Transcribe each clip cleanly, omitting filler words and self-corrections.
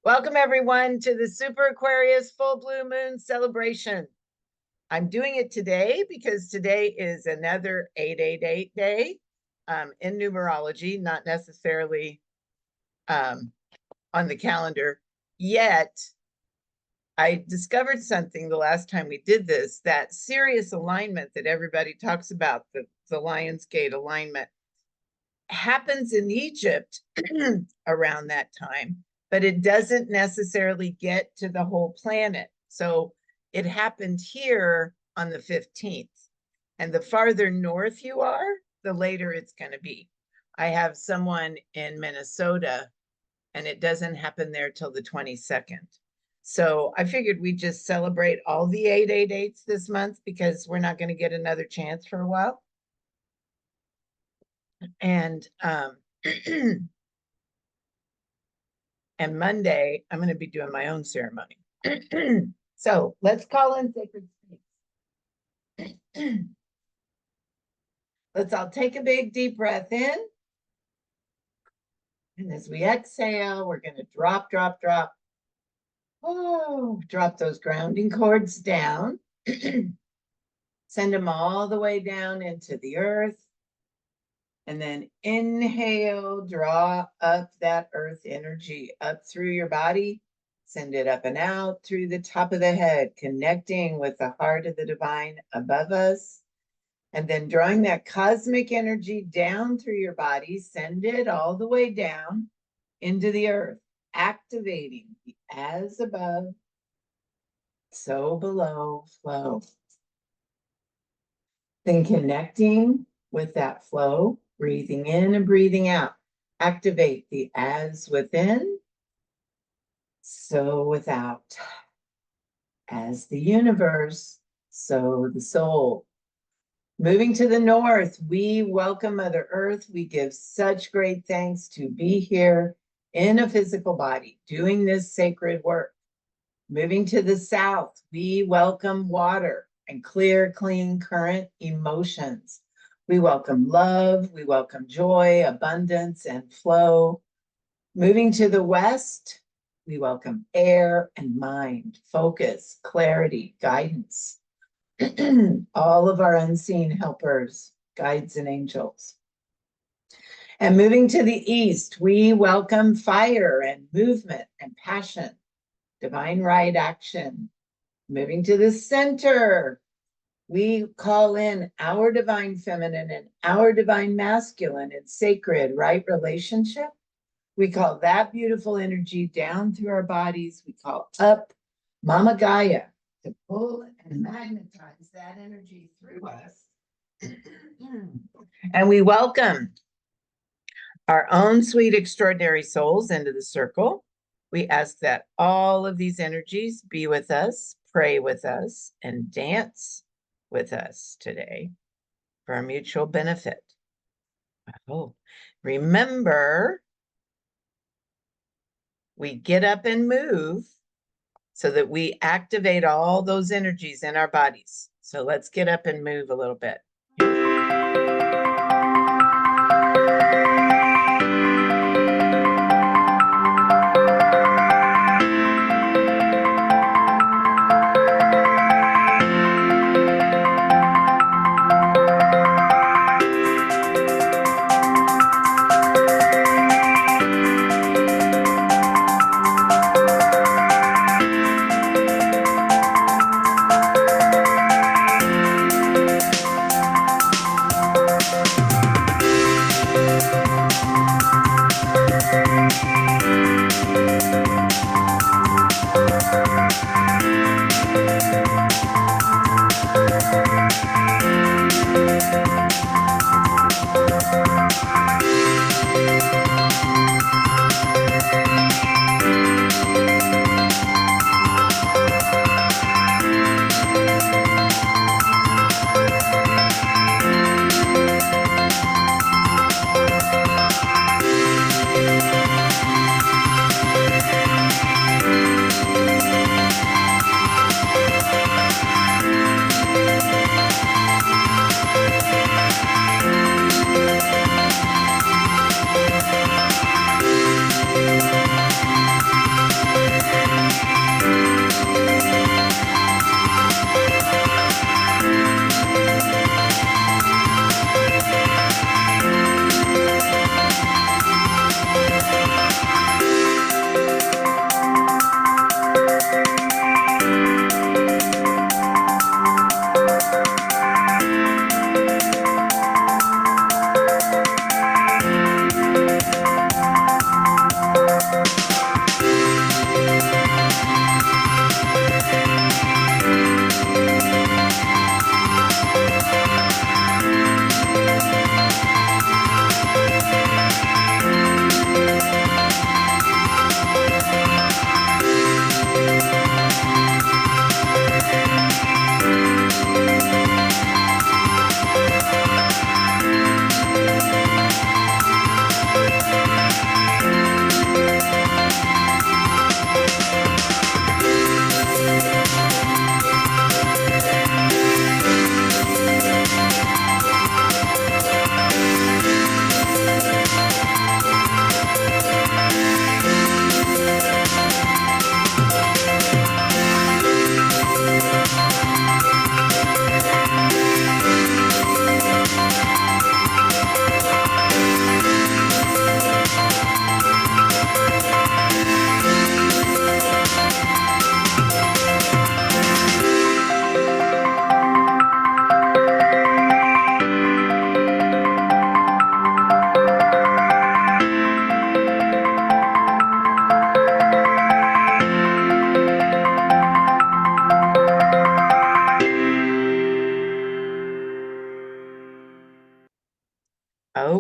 Welcome everyone to the Super Aquarius full blue moon celebration. I'm doing it today because today is another 888 day in numerology, not necessarily on the calendar yet. I discovered something the last time we did this, that Sirius alignment that everybody talks about, the Lionsgate alignment, happens in Egypt around that time, but it doesn't necessarily get to the whole planet. So it happened here on the 15th. And the farther north you are, the later it's going to be. I have someone in Minnesota, and it doesn't happen there till the 22nd. So I figured we'd just celebrate all the 888s this month because we're not going to get another chance for a while. And and Monday, I'm going to be doing my own ceremony. So let's call in sacred space. Let's all take a big deep breath in. And as we exhale, we're going to drop, drop, drop. Oh, drop those grounding cords down. Send them all the way down into the earth. And then inhale, draw up that earth energy up through your body. Send it up and out through the top of the head, connecting with the heart of the divine above us. And then drawing that cosmic energy down through your body, send it all the way down into the earth, activating the as above, so below flow. Then connecting with that flow, breathing in and breathing out. Activate the as within, so without. As the universe, so the soul. Moving to the north, we welcome Mother Earth. We give such great thanks to be here in a physical body, doing this sacred work. Moving to the south, we welcome water and clear, clean, current emotions. We welcome love, we welcome joy, abundance, and flow. Moving to the west, we welcome air and mind, focus, clarity, guidance. All of our unseen helpers, guides, and angels. And moving to the east, we welcome fire and movement and passion, divine right action. Moving to the center, we call in our divine feminine and our divine masculine in sacred right relationship. We call that beautiful energy down through our bodies. We call up Mama Gaia to pull and magnetize that energy through us. And we welcome our own sweet, extraordinary souls into the circle. We ask that all of these energies be with us, pray with us, and dance with us today for our mutual benefit. Oh, remember, we get up and move so that we activate all those energies in our bodies. So let's get up and move a little bit.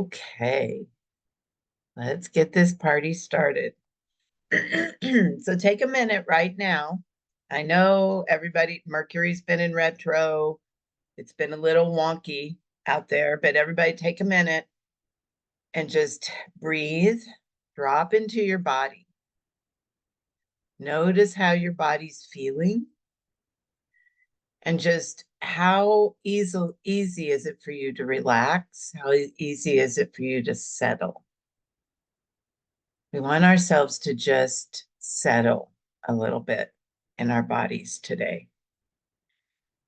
Okay, let's get this party started. So take a minute right now. I know everybody, Mercury's been in retro. It's been a little wonky out there, but everybody take a minute and just breathe, drop into your body. Notice how your body's feeling and just how easy is it for you to relax? How easy is it for you to settle? We want ourselves to just settle a little bit in our bodies today.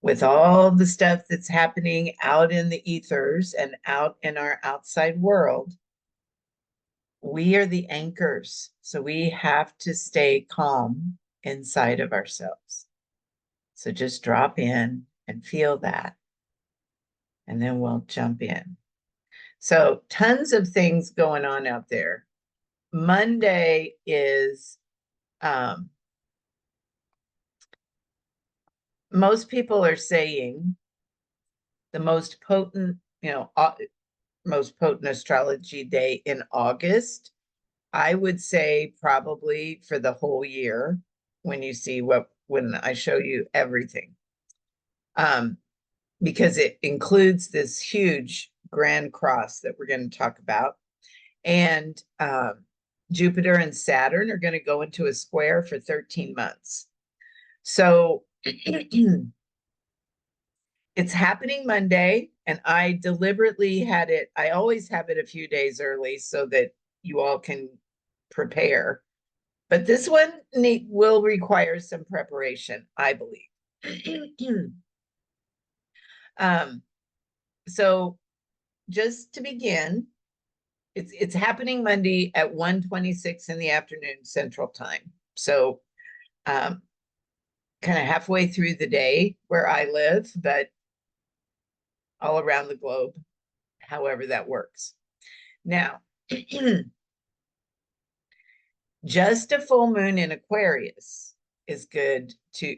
With all the stuff that's happening out in the ethers and out in our outside world, we are the anchors. So we have to stay calm inside of ourselves. So just drop in and feel that. And then we'll jump in. So tons of things going on out there. Monday is, most people are saying the most potent, most potent astrology day in August. I would say probably for the whole year when you see when I show you everything. Because it includes this huge grand cross that we're going to talk about. And Jupiter and Saturn are going to go into a square for 13 months. So it's happening Monday, and I deliberately had it, I always have it a few days early so that you all can prepare. But this one will require some preparation, I believe. So just to begin, it's happening Monday at 1:26 in the afternoon Central Time. So kind of halfway through the day where I live, but all around the globe, however that works. Now, just a full moon in Aquarius is good to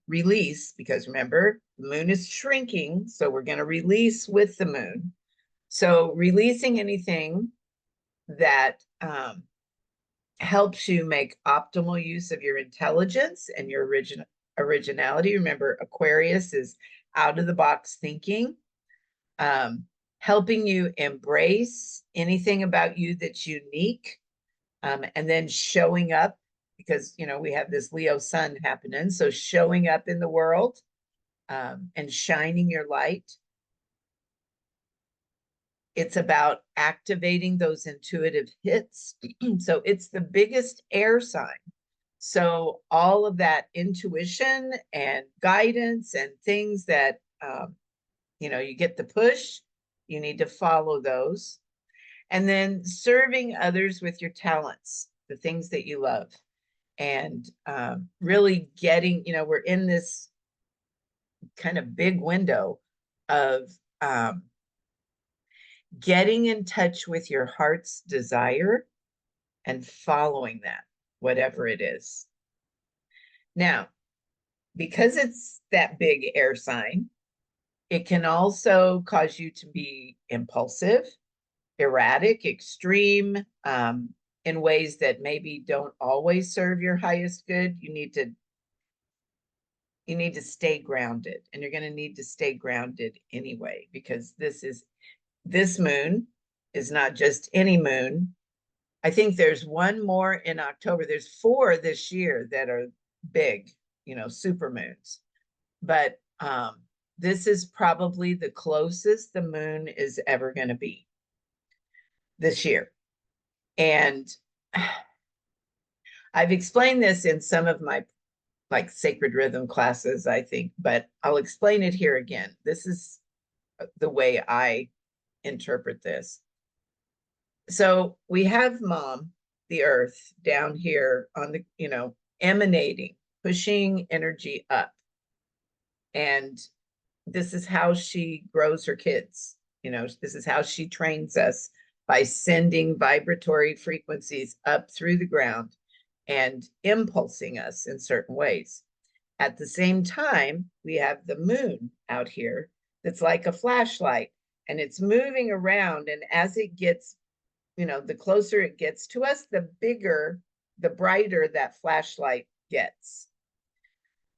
release, because remember, the moon is shrinking, so we're going to release with the moon. So releasing anything that helps you make optimal use of your intelligence and your originality. Remember, Aquarius is out of the box thinking, helping you embrace anything about you that's unique, and then showing up, because we have this Leo sun happening. So showing up in the world, and shining your light. It's about activating those intuitive hits. So it's the biggest air sign. So all of that intuition and guidance and things that, you get the push, you need to follow those. And then serving others with your talents, the things that you love. And really getting, we're in this kind of big window of getting in touch with your heart's desire and following that, whatever it is. Now, because it's that big air sign, it can also cause you to be impulsive, erratic, extreme, in ways that maybe don't always serve your highest good. You need to stay grounded, and you're going to need to stay grounded anyway, because this moon is not just any moon. I think there's one more in October. There's 4 this year that are big, super moons. But this is probably the closest the moon is ever going to be this year. And I've explained this in some of my sacred rhythm classes, I think, but I'll explain it here again. This is the way I interpret this. So we have Mom, the earth, down here on the, emanating, pushing energy up. And this is how she grows her kids. This is how she trains us, by sending vibratory frequencies up through the ground and impulsing us in certain ways. At the same time, we have the moon out here that's like a flashlight, and it's moving around. And as it gets, the closer it gets to us, the bigger, the brighter that flashlight gets.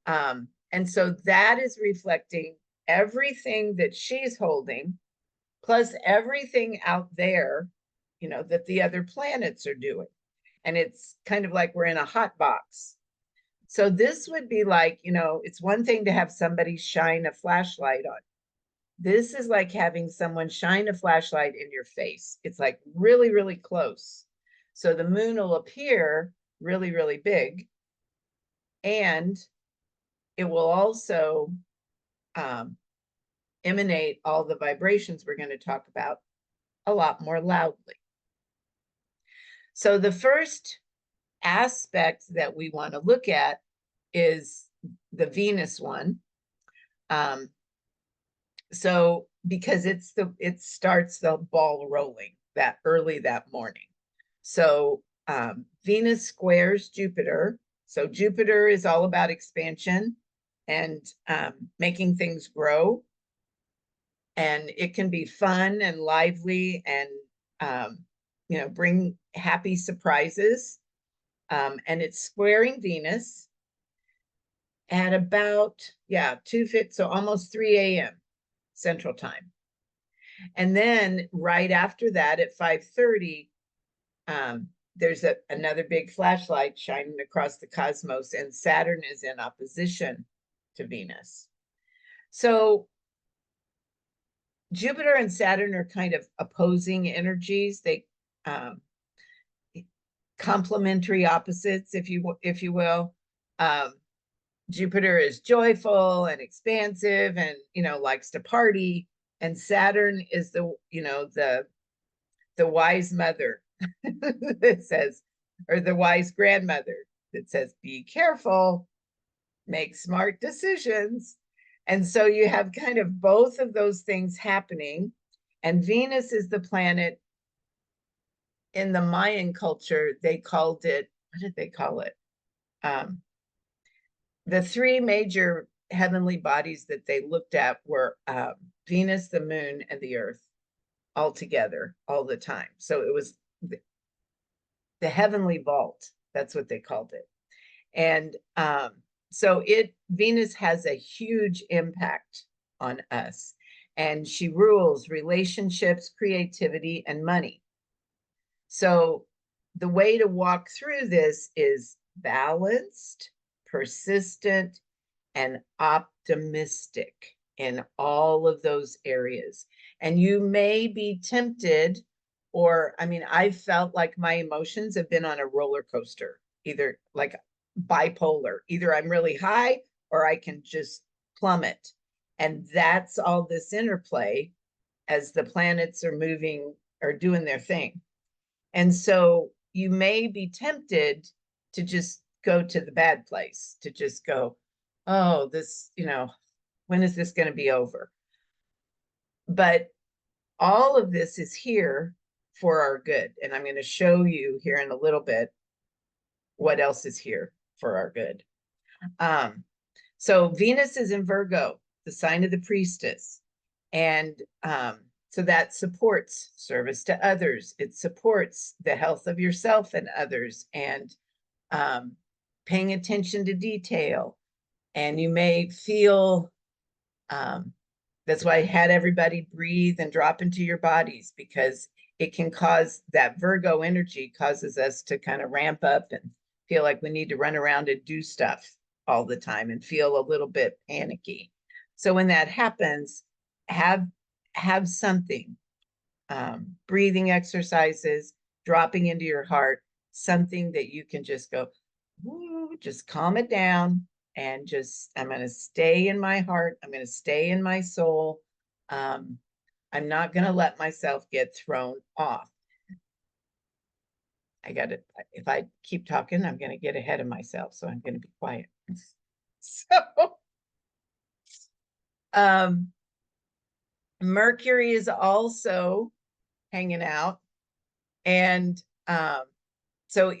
And so that is reflecting everything that she's holding, plus everything out there, that the other planets are doing. And it's kind of like we're in a hot box. So this would be like, it's one thing to have somebody shine a flashlight on. This is like having someone shine a flashlight in your face. It's like really, really close. So the moon will appear really, really big. And it will also emanate all the vibrations we're going to talk about a lot more loudly. So the first aspect that we want to look at is the Venus one. So because it starts the ball rolling that early that morning. So Venus squares Jupiter. So Jupiter is all about expansion and making things grow. And it can be fun and lively and, bring happy surprises. And it's squaring Venus at about, 2:50, so almost 3 a.m. Central Time. And then right after that at 5:30, there's another big flashlight shining across the cosmos, and Saturn is in opposition to Venus. So Jupiter and Saturn are kind of opposing energies. They complementary opposites, if you will. Jupiter is joyful and expansive and likes to party, and Saturn is the wise mother that says, or the wise grandmother that says, be careful, make smart decisions. And so you have kind of both of those things happening. And Venus is the planet. In the Mayan culture, they called it, what did they call it? The three major heavenly bodies that they looked at were Venus, the moon, and the earth, all together, all the time. So it was the heavenly vault. That's what they called it. And so Venus has a huge impact on us. And she rules relationships, creativity, and money. So the way to walk through this is balanced, persistent, and optimistic in all of those areas. And you may be tempted, or I felt like my emotions have been on a roller coaster, either like bipolar, either I'm really high or I can just plummet. And that's all this interplay as the planets are moving or doing their thing. And so you may be tempted to just go to the bad place, to just go, oh, this, when is this going to be over? But all of this is here for our good. And I'm going to show you here in a little bit what else is here for our good. So Venus is in Virgo, the sign of the priestess. And so that supports service to others. It supports the health of yourself and others, and paying attention to detail. And you may feel, that's why I had everybody breathe and drop into your bodies, because it can cause, that Virgo energy causes us to kind of ramp up and feel like we need to run around and do stuff all the time and feel a little bit panicky. So when that happens, have something, breathing exercises, dropping into your heart, something that you can just go, woo, just calm it down, and just, I'm going to stay in my heart. I'm going to stay in my soul. I'm not going to let myself get thrown off. If I keep talking, I'm going to get ahead of myself. So I'm going to be quiet. So, Mercury is also hanging out. And so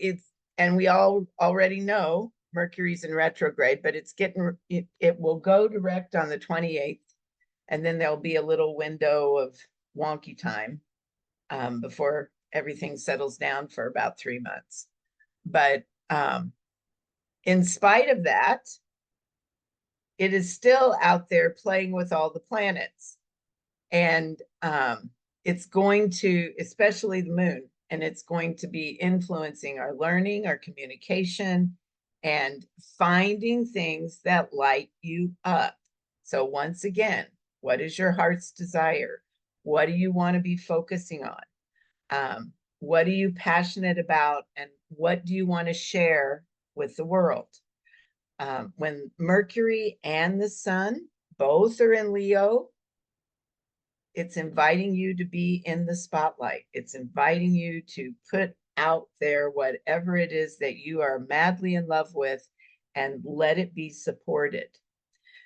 and we all already know Mercury's in retrograde, but it will go direct on the 28th. And then there'll be a little window of wonky time before everything settles down for about 3 months. But in spite of that, it is still out there playing with all the planets. And it's going to, especially the moon, and it's going to be influencing our learning, our communication, and finding things that light you up. So once again, what is your heart's desire? What do you want to be focusing on? What are you passionate about? And what do you want to share with the world? When Mercury and the Sun both are in Leo, it's inviting you to be in the spotlight. It's inviting you to put out there whatever it is that you are madly in love with and let it be supported.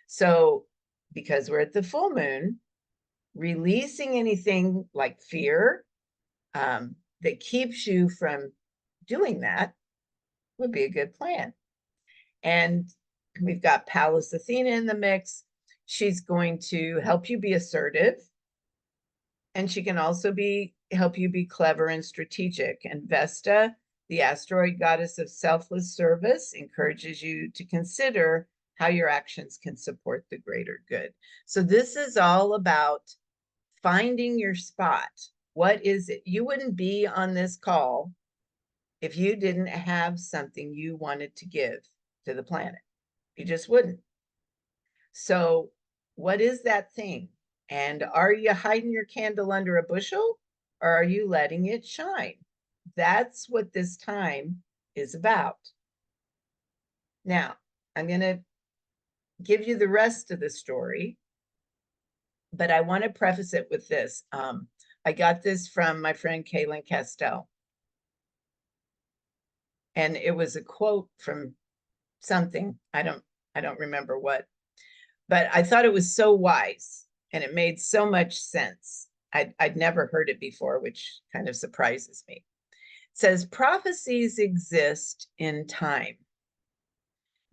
So, because we're at the full moon, releasing anything like fear that keeps you from doing that would be a good plan. And we've got Pallas Athena in the mix. She's going to help you be assertive. And she can also help you be clever and strategic. And Vesta, the asteroid goddess of selfless service, encourages you to consider how your actions can support the greater good. So this is all about finding your spot. What is it? You wouldn't be on this call if you didn't have something you wanted to give to the planet. You just wouldn't. So what is that thing? And are you hiding your candle under a bushel, or are you letting it shine? That's what this time is about. Now, I'm going to give you the rest of the story, but I want to preface it with this. I got this from my friend Kaylin Castell. And it was a quote from something. I don't remember what, but I thought it was so wise and it made so much sense. I'd never heard it before, which kind of surprises me. It says, prophecies exist in time.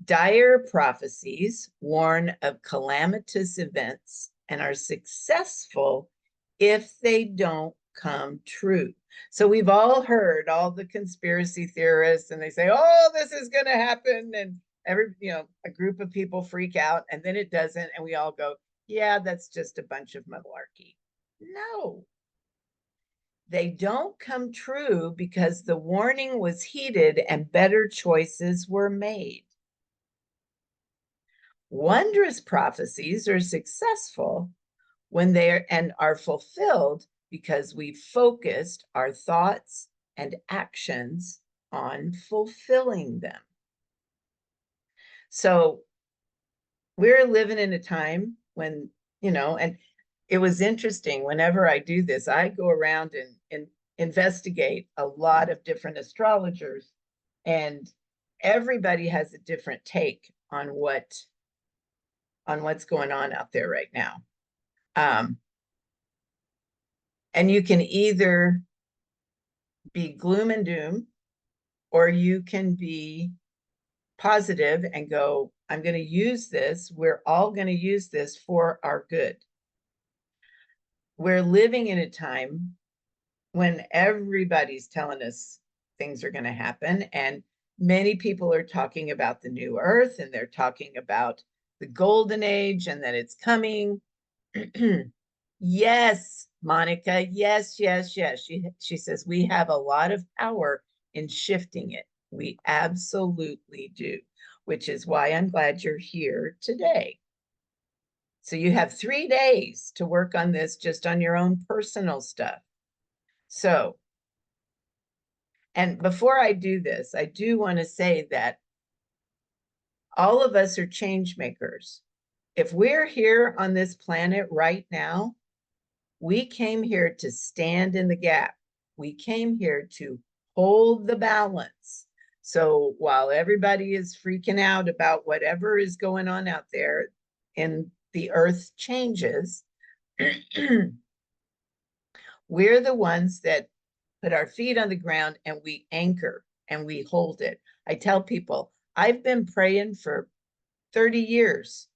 Dire prophecies warn of calamitous events and are successful if they don't come true. So we've all heard all the conspiracy theorists, and they say, oh, this is going to happen. And a group of people freak out, and then it doesn't. And we all go, yeah, that's just a bunch of malarkey. No, they don't come true because the warning was heeded and better choices were made. Wondrous prophecies are successful when they are fulfilled because we focused our thoughts and actions on fulfilling them. So we're living in a time when, and it was interesting, whenever I do this, I go around and investigate a lot of different astrologers, and everybody has a different take on what's going on out there right now. And you can either be gloom and doom, or you can be positive and go, I'm going to use this. We're all going to use this for our good. We're living in a time when everybody's telling us things are going to happen. And many people are talking about the new earth, and they're talking about the golden age and that it's coming. Yes, Monica. Yes. She says we have a lot of power in shifting it. We absolutely do, which is why I'm glad you're here today. So you have 3 days to work on this, just on your own personal stuff. So, and before I do this, I do want to say that all of us are change makers. If we're here on this planet right now, we came here to stand in the gap. We came here to hold the balance. So while everybody is freaking out about whatever is going on out there and the earth changes, we're the ones that put our feet on the ground and we anchor and we hold it. I tell people, I've been praying for 30 years.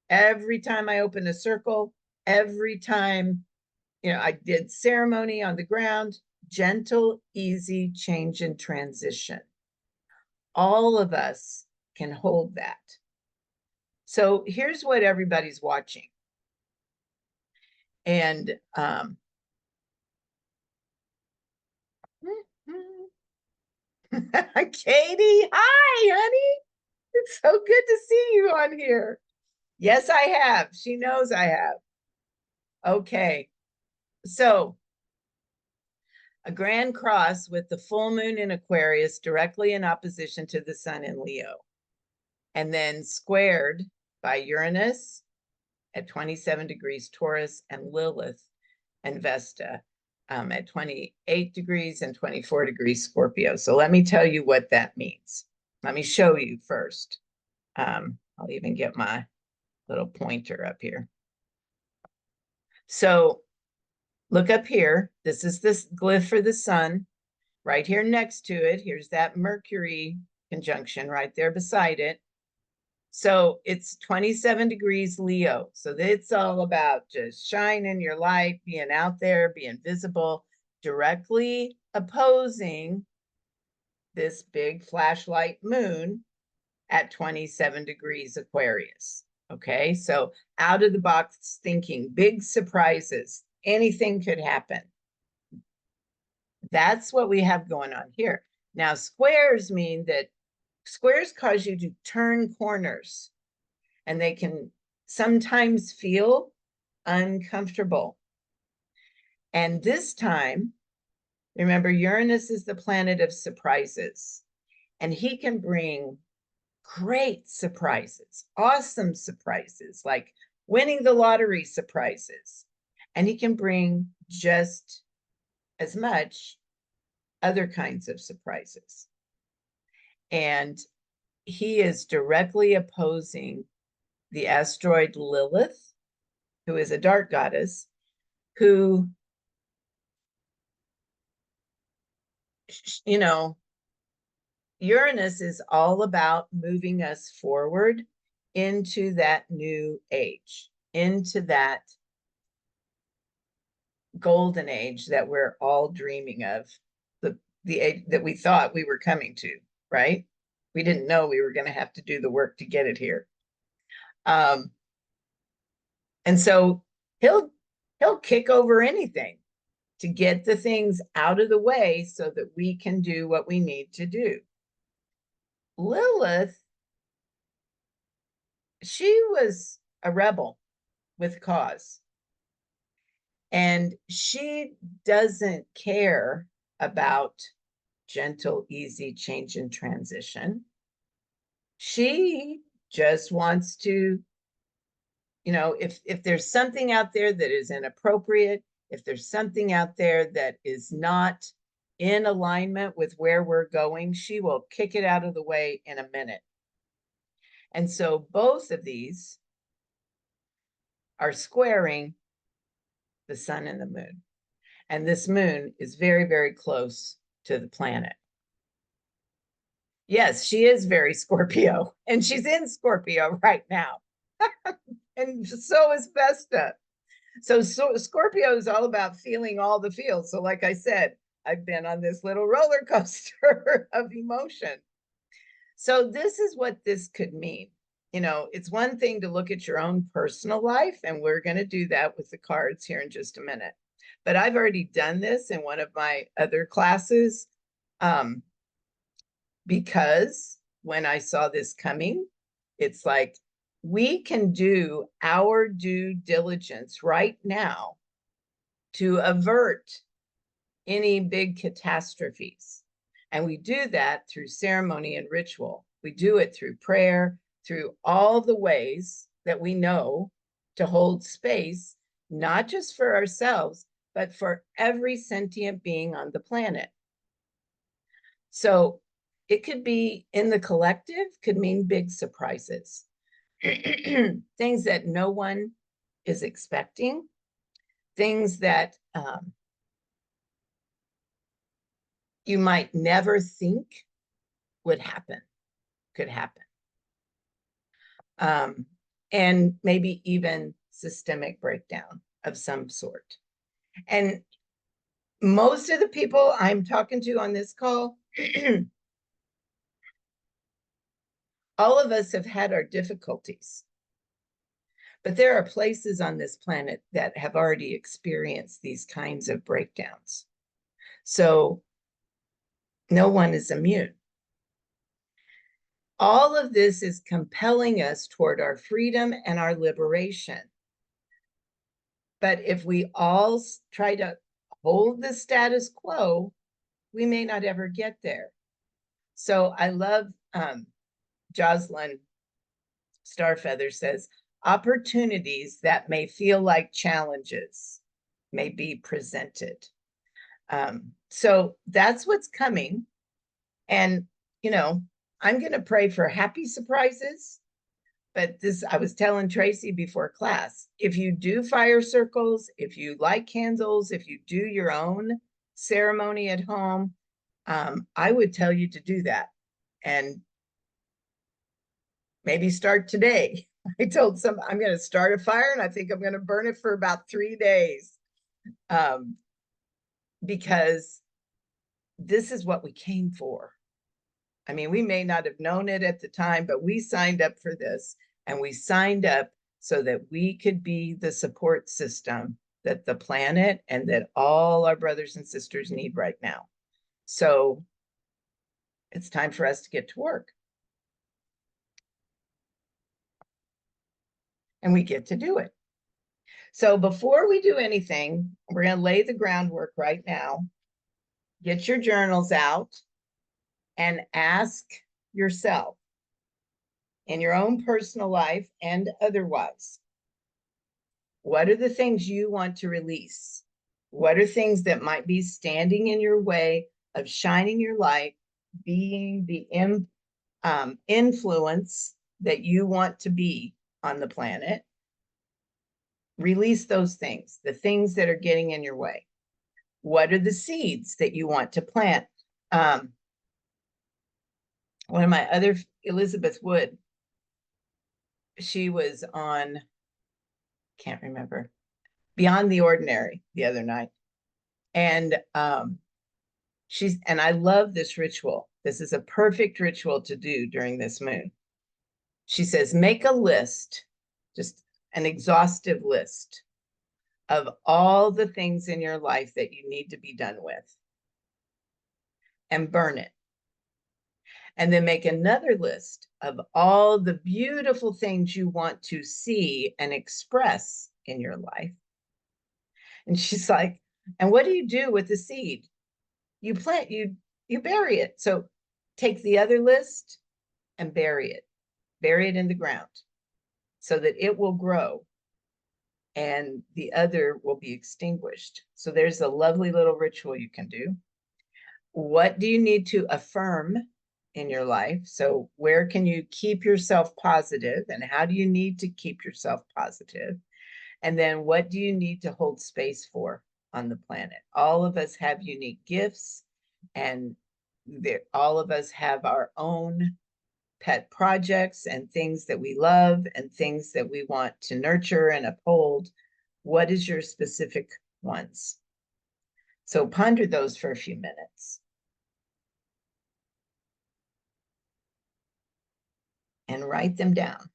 Every time I open a circle, every time I did ceremony on the ground, gentle, easy change and transition. All of us can hold that. So here's what everybody's watching. And Katie, hi, honey. It's so good to see you on here. Yes, I have. She knows I have. Okay. So a grand cross with the full moon in Aquarius directly in opposition to the sun in Leo, and then squared by Uranus at 27 degrees Taurus and Lilith and Vesta at 28 degrees and 24 degrees Scorpio. So let me tell you what that means. Let me show you first. I'll even get my little pointer up here. So look up here. This is this glyph for the sun. Right here next to it, here's that Mercury conjunction right there beside it. So it's 27 degrees Leo. So it's all about just shining your light, being out there, being visible, directly opposing this big flashlight moon at 27 degrees Aquarius. Okay, so out of the box thinking, big surprises, anything could happen. That's what we have going on here. Now, squares mean that squares cause you to turn corners, and they can sometimes feel uncomfortable. And this time, remember, Uranus is the planet of surprises, and he can bring great surprises, awesome surprises, like winning the lottery surprises. And he can bring just as much other kinds of surprises. And he is directly opposing the asteroid Lilith, who is a dark goddess, who, Uranus is all about moving us forward into that new age, into that golden age that we're all dreaming of, the age that we thought we were coming to, right? We didn't know we were going to have to do the work to get it here. And so he'll kick over anything to get the things out of the way so that we can do what we need to do. Lilith, she was a rebel with cause. And she doesn't care about gentle, easy change and transition. She just wants to, if there's something out there that is inappropriate, if there's something out there that is not in alignment with where we're going, she will kick it out of the way in a minute. And so both of these are squaring the sun and the moon. And this moon is very, very close to the planet. Yes, she is very Scorpio, and she's in Scorpio right now. And so is Vesta. So Scorpio is all about feeling all the feels. So like I said, I've been on this little roller coaster of emotion. So this is what this could mean. It's one thing to look at your own personal life, and we're going to do that with the cards here in just a minute. But I've already done this in one of my other classes, because when I saw this coming, it's like, we can do our due diligence right now to avert any big catastrophes. And we do that through ceremony and ritual. We do it through prayer, through all the ways that we know to hold space, not just for ourselves, but for every sentient being on the planet. So it could be in the collective, could mean big surprises. Things that no one is expecting, things that you might never think would happen, could happen. And maybe even systemic breakdown of some sort. And most of the people I'm talking to on this call, all of us have had our difficulties. But there are places on this planet that have already experienced these kinds of breakdowns. So no one is immune. All of this is compelling us toward our freedom and our liberation. But if we all try to hold the status quo, we may not ever get there. So I love Jocelyn Starfeather says, opportunities that may feel like challenges may be presented. So that's what's coming. And, you know, I'm going to pray for happy surprises. But this, I was telling Tracy before class, if you do fire circles, if you light candles, if you do your own ceremony at home, I would tell you to do that. And maybe start today. I told some, I'm going to start a fire and I think I'm going to burn it for about 3 days. Because this is what we came for. I mean, we may not have known it at the time, but we signed up for this, and we signed up so that we could be the support system that the planet and that all our brothers and sisters need right now. So it's time for us to get to work. And we get to do it. So before we do anything, we're going to lay the groundwork right now. Get your journals out and ask yourself, in your own personal life and otherwise, what are the things you want to release? What are things that might be standing in your way of shining your light, being the influence that you want to be on the planet? Release those things, the things that are getting in your way. What are the seeds that you want to plant? One of my other, Elizabeth Wood, she was on, can't remember, Beyond the Ordinary the other night. And and I love this ritual. This is a perfect ritual to do during this moon. She says, make a list, just an exhaustive list of all the things in your life that you need to be done with, and burn it. And then make another list of all the beautiful things you want to see and express in your life. And she's like, and what do you do with the seed? You plant, you bury it. So take the other list and bury it in the ground so that it will grow and the other will be extinguished. So there's a lovely little ritual you can do. What do you need to affirm in your life? So where can you keep yourself positive, and how do you need to keep yourself positive? And then what do you need to hold space for on the planet? All of us have unique gifts, and all of us have our own pet projects and things that we love and things that we want to nurture and uphold. What is your specific ones? So ponder those for a few minutes and write them down.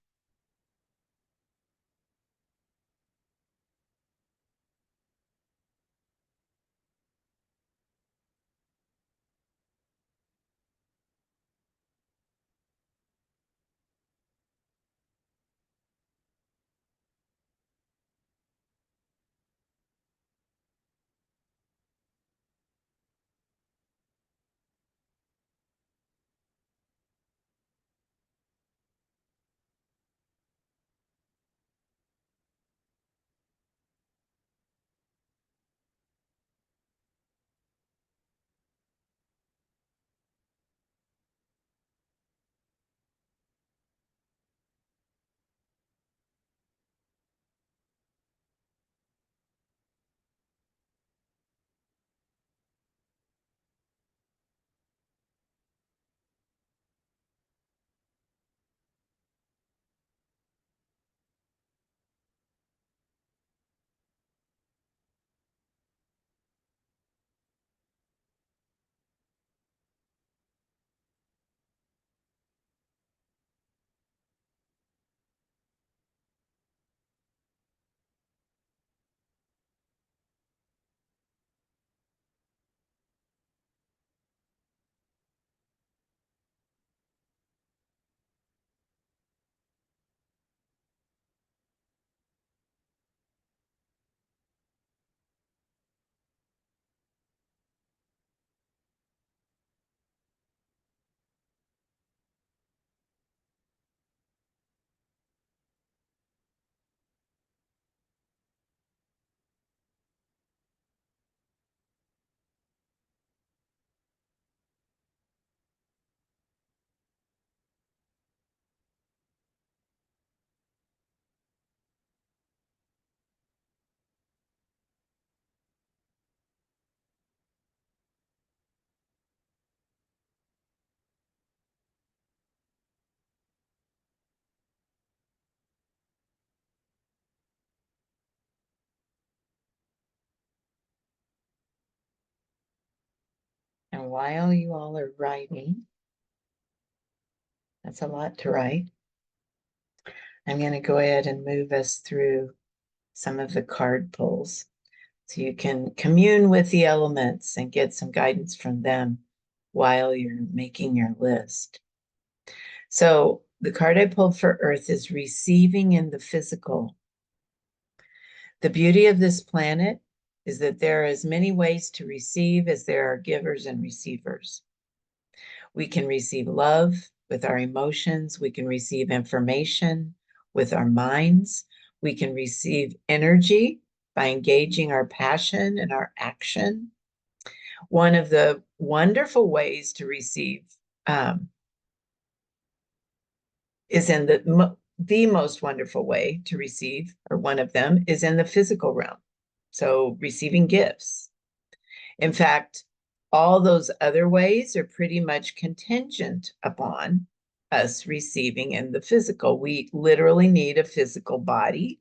And while you all are writing, that's a lot to write, I'm going to go ahead and move us through some of the card pulls so you can commune with the elements and get some guidance from them while you're making your list. So the card I pulled for Earth is receiving in the physical. The beauty of this planet is that there are as many ways to receive as there are givers and receivers. We can receive love with our emotions. We can receive information with our minds. We can receive energy by engaging our passion and our action. One of the wonderful ways to receive is in the most wonderful way to receive, or one of them, is in the physical realm. So receiving gifts. In fact, all those other ways are pretty much contingent upon us receiving in the physical. We literally need a physical body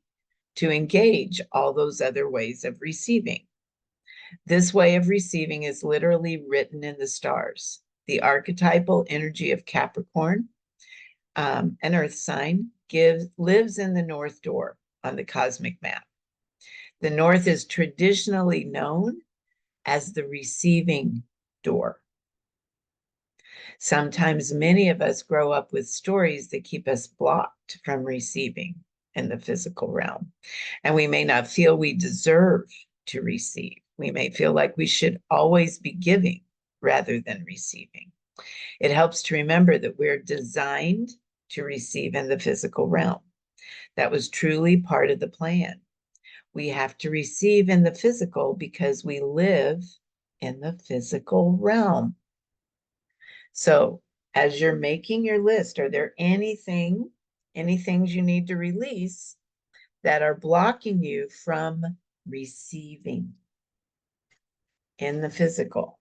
to engage all those other ways of receiving. This way of receiving is literally written in the stars. The archetypal energy of Capricorn, an earth sign, lives in the North Door on the cosmic map. The North is traditionally known as the receiving door. Sometimes many of us grow up with stories that keep us blocked from receiving in the physical realm. And we may not feel we deserve to receive. We may feel like we should always be giving rather than receiving. It helps to remember that we're designed to receive in the physical realm. That was truly part of the plan. We have to receive in the physical because we live in the physical realm. So as you're making your list, are there any things you need to release that are blocking you from receiving in the physical?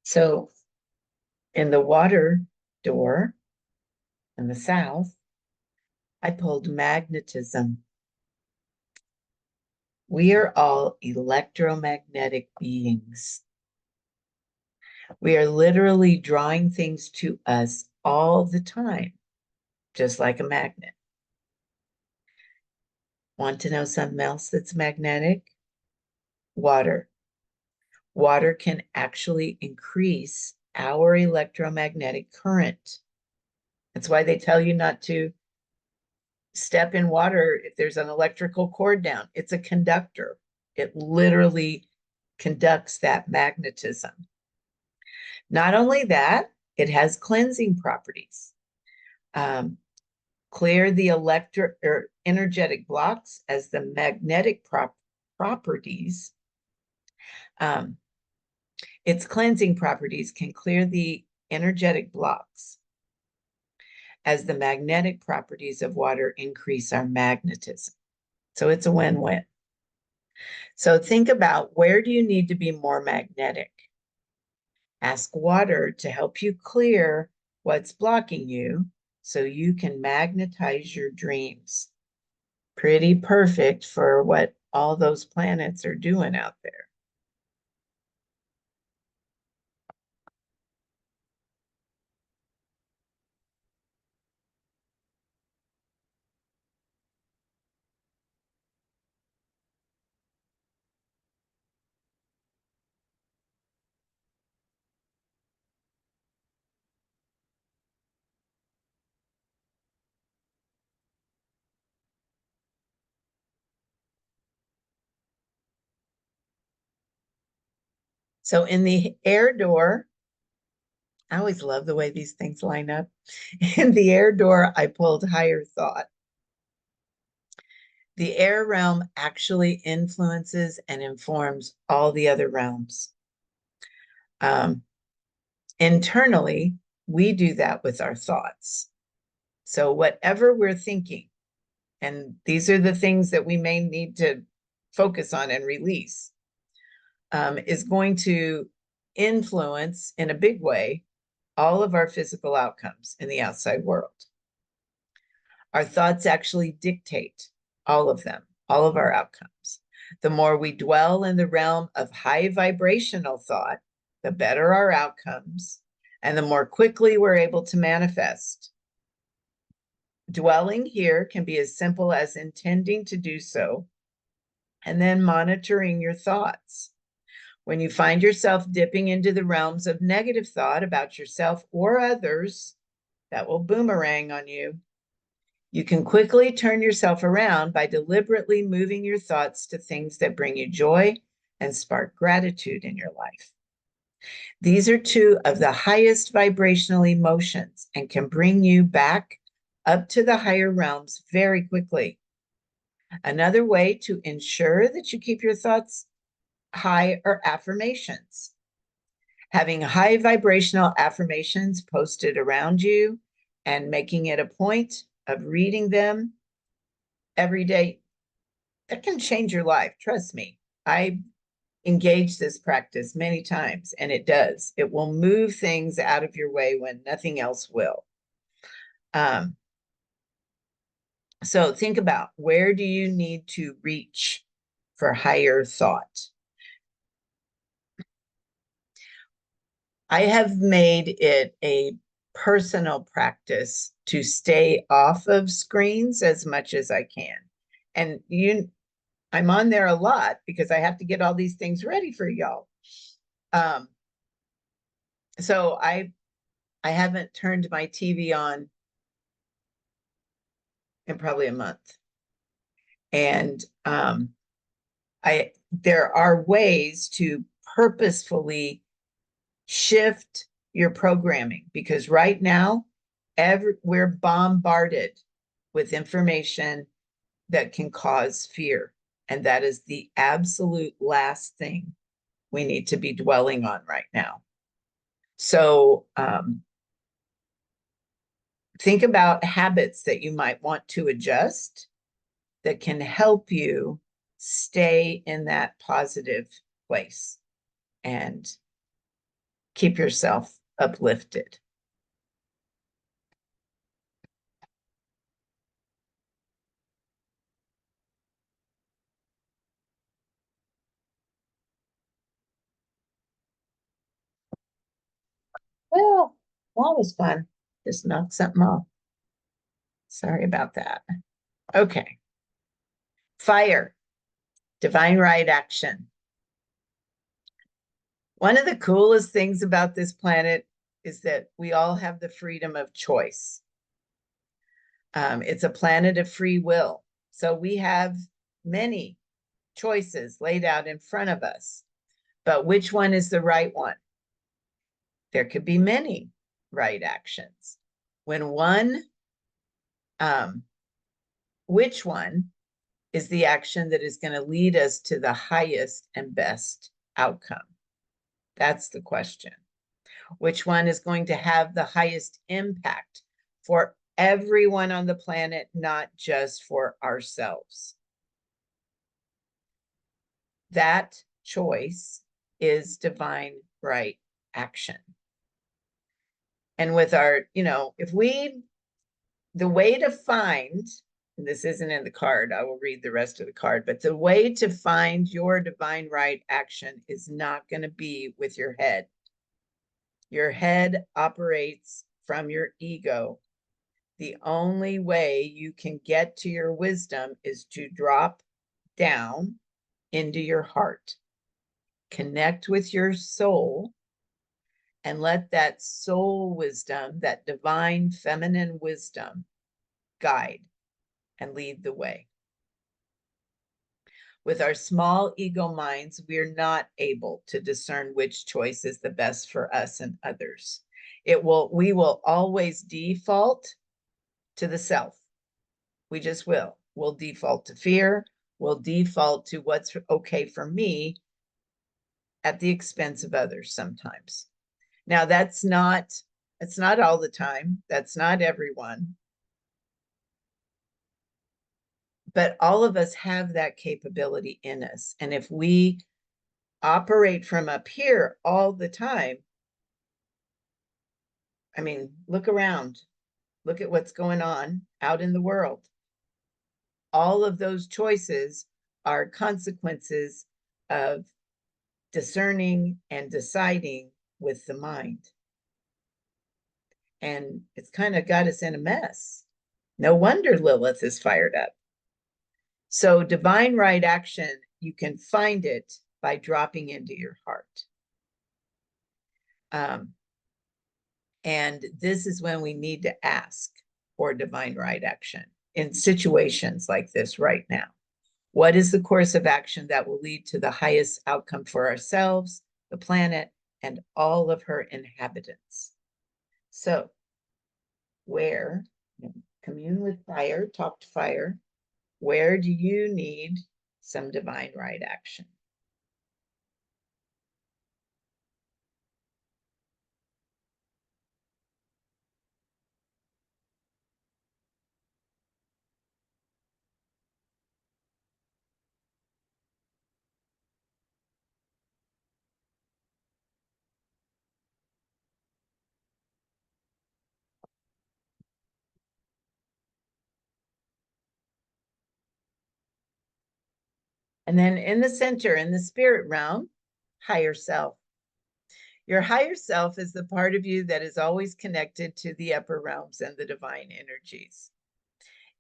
So in the water door in the south, I pulled magnetism. We are all electromagnetic beings. We are literally drawing things to us all the time, just like a magnet. Want to know something else that's magnetic? Water. Water can actually increase our electromagnetic current. That's why they tell you not to step in water if there's an electrical cord down. It's a conductor. It literally conducts that magnetism. Not only that, it has cleansing properties. Clear the electric or energetic blocks as the magnetic properties. Its cleansing properties can clear the energetic blocks as the magnetic properties of water increase our magnetism. So it's a win-win. So think about, where do you need to be more magnetic? Ask water to help you clear what's blocking you so you can magnetize your dreams. Pretty perfect for what all those planets are doing out there. So in the air door, I always love the way these things line up. In the air door, I pulled higher thought. The air realm actually influences and informs all the other realms. Internally, we do that with our thoughts. So whatever we're thinking, and these are the things that we may need to focus on and release, is going to influence in a big way all of our physical outcomes in the outside world. Our thoughts actually dictate all of them, all of our outcomes. The more we dwell in the realm of high vibrational thought, the better our outcomes, and the more quickly we're able to manifest. Dwelling here can be as simple as intending to do so, and then monitoring your thoughts. When you find yourself dipping into the realms of negative thought about yourself or others, that will boomerang on you. You can quickly turn yourself around by deliberately moving your thoughts to things that bring you joy and spark gratitude in your life. These are two of the highest vibrational emotions and can bring you back up to the higher realms very quickly. Another way to ensure that you keep your thoughts high are affirmations. Having high vibrational affirmations posted around you and making it a point of reading them every day, that can change your life. Trust me. I engaged this practice many times, and it does. It will move things out of your way when nothing else will. So think about, where do you need to reach for higher thought? I have made it a personal practice to stay off of screens as much as I can. And I'm on there a lot because I have to get all these things ready for y'all. So I haven't turned my TV on in probably a month. And there are ways to purposefully shift your programming, because right now we're bombarded with information that can cause fear. And that is the absolute last thing we need to be dwelling on right now. So think about habits that you might want to adjust that can help you stay in that positive place and keep yourself uplifted. Well, that was fun. Just knocked something off. Sorry about that. Okay. Fire, divine right action. One of the coolest things about this planet is that we all have the freedom of choice. It's a planet of free will. So we have many choices laid out in front of us. But which one is the right one? There could be many right actions. Which one is the action that is going to lead us to the highest and best outcome? That's the question. Which one is going to have the highest impact for everyone on the planet, not just for ourselves? That choice is divine right action. And with our, the way to find, and this isn't in the card, I will read the rest of the card, but the way to find your divine right action is not going to be with your head. Your head operates from your ego. The only way you can get to your wisdom is to drop down into your heart, connect with your soul, and let that soul wisdom, that divine feminine wisdom, guide and lead the way. With our small ego minds, we're not able to discern which choice is the best for us and others. We will always default to the self. We just will. We'll default to fear. We'll default to what's okay for me at the expense of others sometimes. Now, that's not all the time. That's not everyone. But all of us have that capability in us. And if we operate from up here all the time, I mean, look around, look at what's going on out in the world. All of those choices are consequences of discerning and deciding with the mind. And it's kind of got us in a mess. No wonder Lilith is fired up. So divine right action, you can find it by dropping into your heart. And this is when we need to ask for divine right action in situations like this right now. What is the course of action that will lead to the highest outcome for ourselves, the planet, and all of her inhabitants? So, where, commune with fire, talk to fire, where do you need some divine right action? And then in the center, in the spirit realm, higher self. Your higher self is the part of you that is always connected to the upper realms and the divine energies.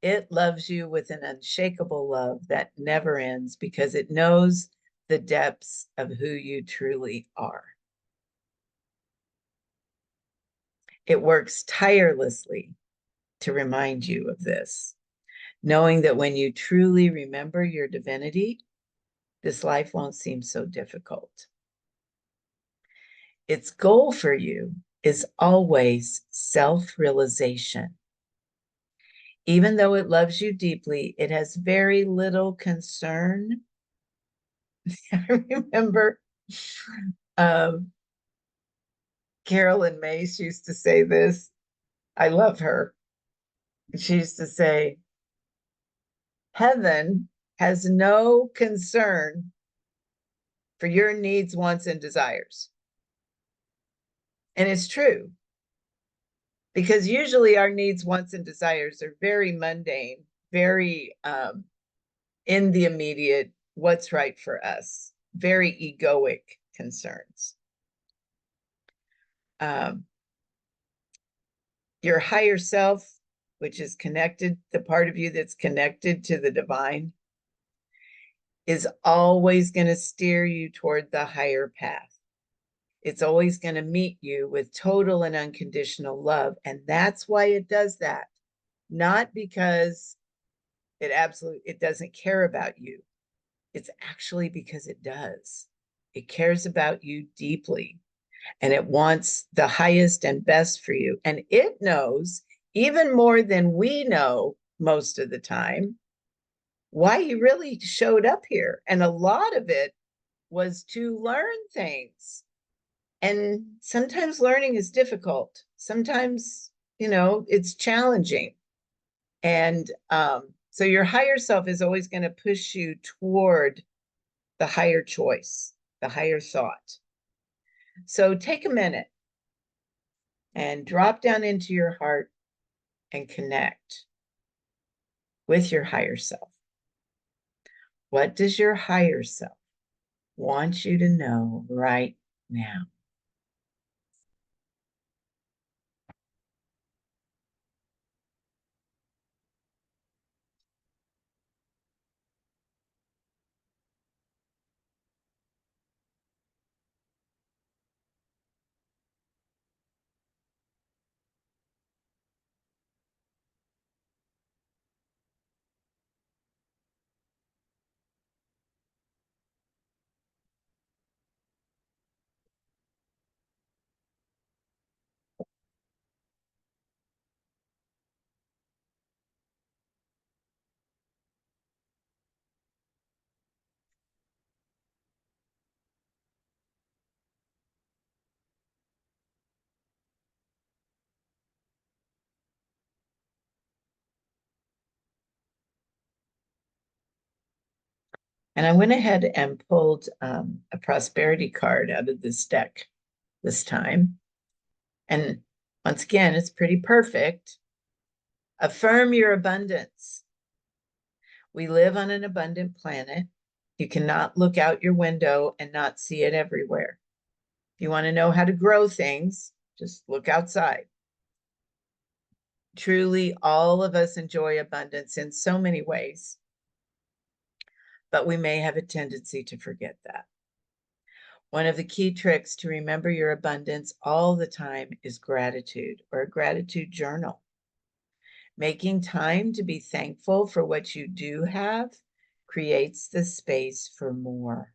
It loves you with an unshakable love that never ends because it knows the depths of who you truly are. It works tirelessly to remind you of this, knowing that when you truly remember your divinity, this life won't seem so difficult. Its goal for you is always self-realization. Even though it loves you deeply, it has very little concern. I remember Carolyn Mace used to say this. I love her. She used to say, heaven has no concern for your needs, wants, and desires. And it's true, because usually our needs, wants, and desires are very mundane, very in the immediate, what's right for us, very egoic concerns. Your higher self, which is connected, the part of you that's connected to the divine, is always going to steer you toward the higher path. It's always going to meet you with total and unconditional love. And that's why it does that. Not because it doesn't care about you. It's actually because it does. It cares about you deeply, and it wants the highest and best for you. And it knows even more than we know most of the time why you really showed up here. And a lot of it was to learn things. And sometimes learning is difficult. Sometimes, it's challenging. And so your higher self is always going to push you toward the higher choice, the higher thought. So take a minute and drop down into your heart and connect with your higher self. What does your higher self want you to know right now? And I went ahead and pulled a prosperity card out of this deck this time. And once again, it's pretty perfect. Affirm your abundance. We live on an abundant planet. You cannot look out your window and not see it everywhere. If you want to know how to grow things, just look outside. Truly, all of us enjoy abundance in so many ways, but we may have a tendency to forget that. One of the key tricks to remember your abundance all the time is gratitude, or a gratitude journal. Making time to be thankful for what you do have creates the space for more.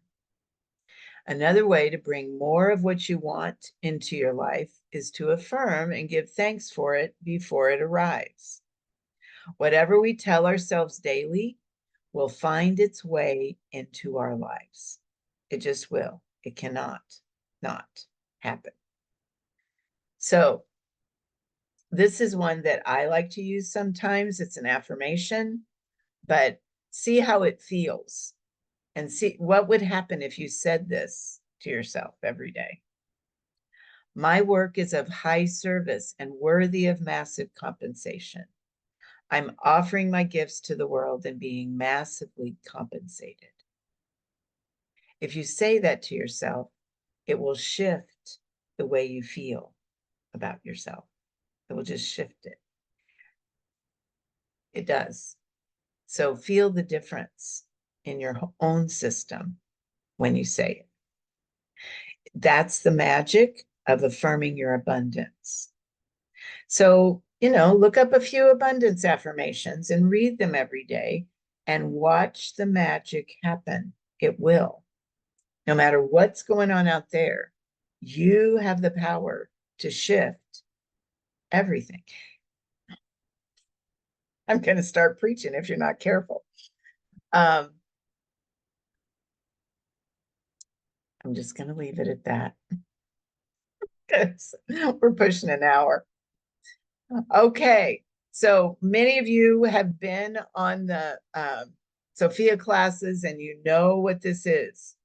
Another way to bring more of what you want into your life is to affirm and give thanks for it before it arrives. Whatever we tell ourselves daily will find its way into our lives. It just will. It cannot not happen. So this is one that I like to use sometimes. It's an affirmation, but see how it feels and see what would happen if you said this to yourself every day. My work is of high service and worthy of massive compensation. I'm offering my gifts to the world and being massively compensated. If you say that to yourself, it will shift the way you feel about yourself. It will just shift it. It does. So feel the difference in your own system when you say it. That's the magic of affirming your abundance. So, look up a few abundance affirmations and read them every day and watch the magic happen. It will. No matter what's going on out there, you have the power to shift everything. I'm going to start preaching if you're not careful. I'm just going to leave it at that. We're pushing an hour. Okay. So many of you have been on the Sophia classes and you know what this is.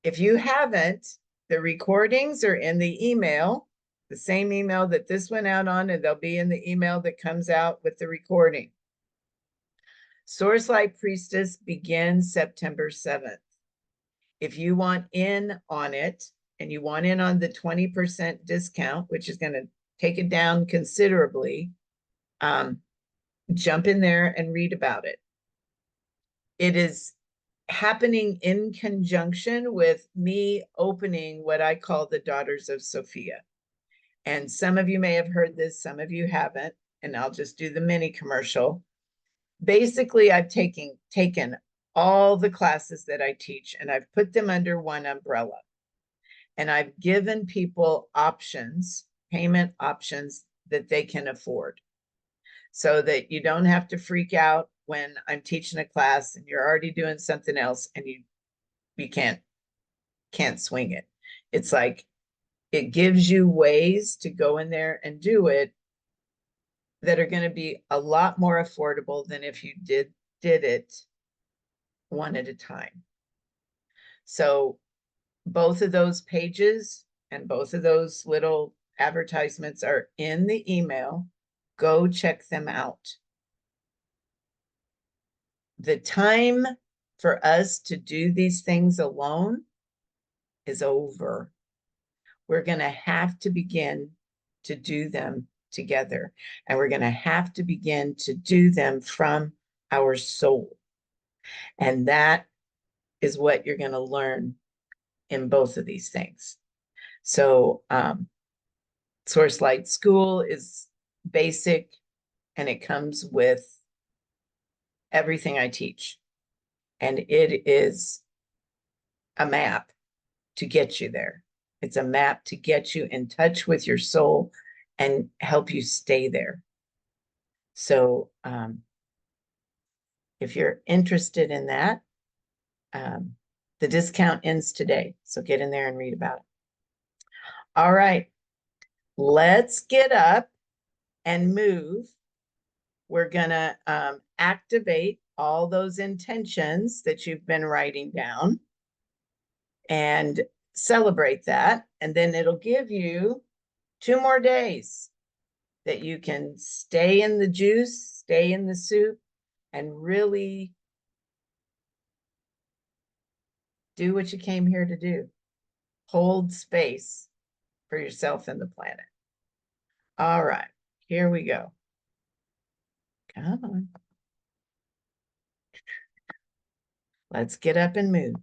If you haven't, the recordings are in the email, the same email that this went out on, and they'll be in the email that comes out with the recording. Source Light Priestess begins September 7th. If you want in on it and you want in on the 20% discount, which is going to take it down considerably, jump in there and read about it. It is happening in conjunction with me opening what I call the Daughters of Sophia. And some of you may have heard this, some of you haven't, and I'll just do the mini commercial. Basically, I've taken all the classes that I teach and I've put them under one umbrella. And I've given people options, payment options that they can afford, so that you don't have to freak out when I'm teaching a class and you're already doing something else and you can't swing it. It's like it gives you ways to go in there and do it that are going to be a lot more affordable than if you did it one at a time. So both of those pages and both of those little advertisements are in the email. Go check them out. The time for us to do these things alone is over. We're going to have to begin to do them together. And we're going to have to begin to do them from our soul. And that is what you're going to learn in both of these things. So Source Light School is basic, and it comes with everything I teach. And it is a map to get you there. It's a map to get you in touch with your soul and help you stay there. So if you're interested in that, the discount ends today. So get in there and read about it. All right, let's get up and move. We're gonna activate all those intentions that you've been writing down and celebrate that. And then it'll give you 2 more days that you can stay in the juice, stay in the soup, and really do what you came here to do. Hold space for yourself and the planet. All right, here we go. Come on. Let's get up and move.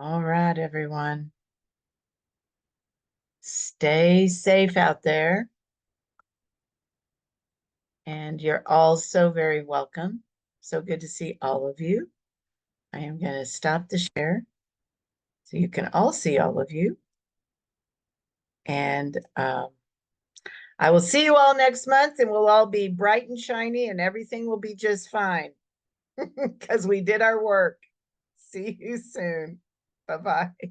All right, everyone. Stay safe out there. And you're all so very welcome. So good to see all of you. I am going to stop the share so you can all see all of you. And I will see you all next month, and we'll all be bright and shiny, and everything will be just fine because we did our work. See you soon. Bye-bye.